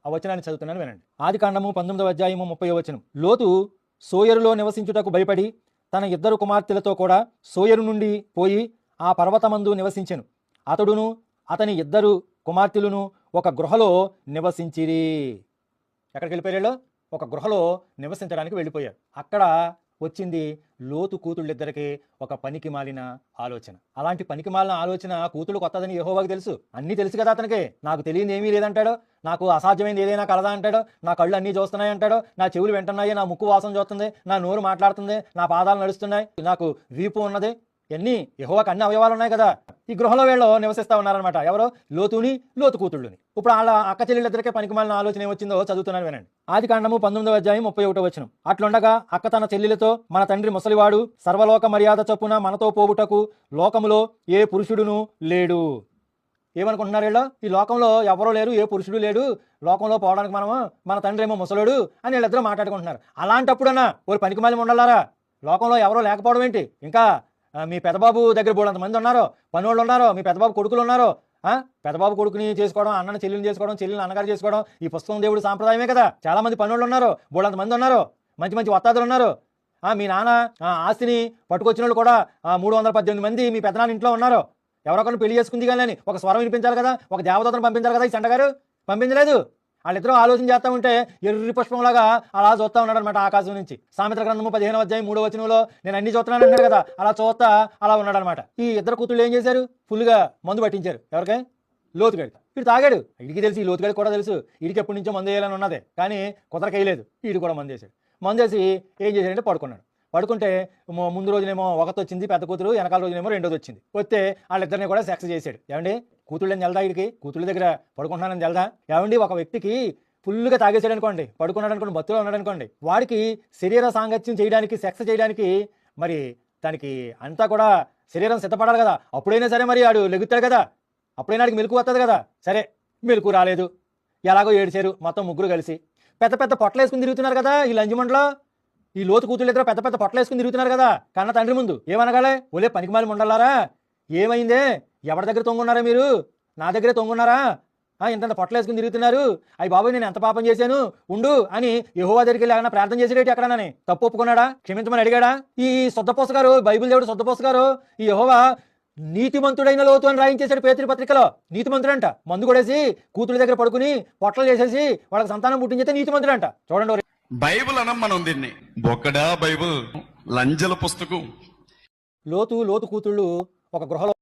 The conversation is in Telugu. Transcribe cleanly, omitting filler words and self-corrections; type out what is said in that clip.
ఆ వచనాన్ని చదువుతున్నాను వినండి. ఆదికాండము 19వ అధ్యాయము 30వ వచనం. లోతు సోయరులో నివసించుటకు భయపడి తన 2 కుమార్తెలతో కూడా సోయరు నుండి పోయి ఆ పర్వతమందు నివసించెను. అతడును అతని 2 కుమార్తెలును ఒక గృహలో నివసించిరి. ఎక్కడికి వెళ్ళిపోయారు? ఒక గృహలో నివసించడానికి వెళ్ళిపోయారు. అక్కడ వచ్చింది లోతు కూతుళ్ళిద్దరికి ఒక పనికి మాలిన ఆలోచన. అలాంటి పనికి మాలిన ఆలోచన కూతుళ్ళు కొత్తదని యెహోవాకు తెలుసు, అన్నీ తెలుసు కదా అతనికి. నాకు తెలియదు ఏమీ లేదంటాడు, నాకు అసాధ్యమైంది ఏదైనా కలదా అంటాడు, నా కళ్ళు అన్నీ చూస్తున్నాయి అంటాడు, నా చెవులు వింటున్నాయి, నా ముక్కు వాసన చూస్తుంది, నా నోరు మాట్లాడుతుంది, నా పాదాలు నడుస్తున్నాయి, నాకు వీపు ఉన్నది, ఎన్ని యెహోవాకు అన్ని అవయవాలు ఉన్నాయి కదా. ఈ గృహలో వీళ్ళు నివసిస్తా ఉన్నారనమాట. ఎవరో లోతుని లోతు కూతుళ్ళుని. ఇప్పుడు వాళ్ళ అక్క చెల్లెళ్ళిద్దరికే పనికిమాలిన ఆలోచన ఏమొచ్చిందో చదువుతున్నాను వినండి. ఆదికాండము 19వ అధ్యాయం 31వ వచనం. అట్లుండగా అక్క తన చెల్లెలతో, మన తండ్రి ముసలివాడు, సర్వలోక మర్యాద చొప్పున మనతో పోవుటకు లోకములో ఏ పురుషుడును లేడు. ఏమనుకుంటున్నారు వీళ్ళు? ఈ లోకంలో ఎవరో లేరు, ఏ పురుషుడు లేడు, లోకంలో పోవడానికి మనము, మన తండ్రి ఏమో ముసలుడు అని వీళ్ళిద్దరూ మాట్లాడుకుంటున్నారు. అలాంటప్పుడన్నా ఓ పనికిమాలి ఉండాలారా? లోకంలో ఎవరో లేకపోవడం ఏంటి? ఇంకా మీ పెద్దబాబు దగ్గర బోడంత మంది ఉన్నారో, పనోళ్ళు ఉన్నారో, మీ పెద్దబాబు కొడుకులు ఉన్నారో. పెద్దబాబు కొడుకుని చేసుకోవడం, అన్నని చెల్లెని చేసుకోవడం, చెల్లెని అన్నగారు చేసుకోవడం ఈ పుస్తకం దేవుడు సాంప్రదాయమే కదా. చాలా మంది పనోళ్ళు ఉన్నారు, బోడంత మంది ఉన్నారు, మంచి మంచి వత్తాదులు ఉన్నారు. మీ నాన్న ఆస్తిని పట్టుకొచ్చిన వాళ్ళు కూడా 318 మంది మీ పెద్దనాన్న ఇంట్లో ఉన్నారు. ఎవరొకరిని పెళ్లి చేసుకుంది కానీ ఒక స్వరం వినిపించాలి కదా, ఒక దేవదూతను పంపించాలి కదా. ఈ చండగారు పంపించలేదు. వాళ్ళిద్దరూ ఆలోచన చేస్తూ ఉంటే ఎర్రి పుష్పంలాగా అలా చూస్తూ ఉన్నాడు అనమాట ఆకాశం నుంచి. సామెతల గ్రంథము 15వ అధ్యాయం 3వ వచనంలో నేను అన్ని చూస్తున్నాను అన్నాడు కదా, అలా చూస్తా అలా ఉన్నాడు అనమాట. ఈ 2 కూతుళ్ళు ఏం చేశారు? ఫుల్గా మందు పట్టించారు. ఎవరికై? లోతుగాడి. వీడు తాగాడు. వీడికి తెలుసు, ఈ లోతుగాడికి కూడా తెలుసు వీడికి ఎప్పటి నుంచో మందు వేయాలని ఉన్నదే, కానీ కుదరకేయలేదు. వీడు కూడా మందు వేసాడు. మందు వేసి ఏం చేశాడంటే పడుకున్నాడు. పడుకుంటే ముందు రోజునేమో ఒకటి వచ్చింది పెద్ద కూతురు, వెనకాల రోజునేమో రెండోది వచ్చింది. వస్తే వాళ్ళిద్దరిని కూడా సెక్స్ చేశాడు. ఏమండి, కూతుళ్ళని తెలదా? వీడికి కూతుళ్ళ దగ్గర పడుకుంటున్నానని తెలదా? ఏమండి, ఒక వ్యక్తికి ఫుల్గా తాగేసాడు అనుకోండి, పడుకున్నాడు అనుకోండి, బతులో ఉన్నాడు అనుకోండి, వాడికి శరీర సాంగత్యం చేయడానికి, సెక్స్ చేయడానికి మరి దానికి అంతా కూడా శరీరం సిద్ధపడాలి కదా. అప్పుడైనా సరే మరి ఆడు లెగుతాడు కదా, అప్పుడైనా ఆడికి మెలకు వస్తుంది కదా. సరే, మెలకు రాలేదు, ఎలాగో ఏడిచారు మొత్తం ముగ్గురు కలిసి. పెద్ద పెద్ద పొట్టలు వేసుకుని తిరుగుతున్నారు కదా ఈ లంజమంటలో. ఈ లోతు కూతుళ్ళు ఇద్దరు పెద్ద పెద్ద పొట్టలు వేసుకుని తిరుగుతున్నారు కదా కన్న తండ్రి ముందు. ఏమనగాలే? ఒలే పనికిమాలి ఉండాలారా, ఏమైందే? ఎవరి దగ్గర తొంగున్నారా మీరు? నా దగ్గరే తొంగున్నారా? ఇంత పొట్టలు వేసుకుని తిరుగుతున్నారు. అయ్యి బాబు, నేను ఎంత పాపం చేశాను ఉండు అని యెహోవా దగ్గరికి వెళ్ళి ఏమైనా ప్రార్థన చేసేటి ఎక్కడనని తప్పు ఒప్పుకున్నాడా? క్షమించమని అడిగాడా? ఈ సొద్దపోస గారు, బైబిల్ దేవుడు సొద్దపోస గారు, ఈ యెహోవా నీతిమంతుడైన లోతు అని రాయించేశాడు పేతురు పత్రికలో. నీతిమంతుడంట. మందు కొడేసి కూతుళ్ళ దగ్గర పడుకుని పొట్టలు చేసేసి వాళ్ళకి సంతానం పుట్టించేస్తే నీతిమంతుడంట. చూడండి, బైబుల్ అనం మనం దీన్ని. బొక్కడా బైబుల్, లంజల పుస్తకం. లోతు కూతుళ్ళు ఒక గృహలో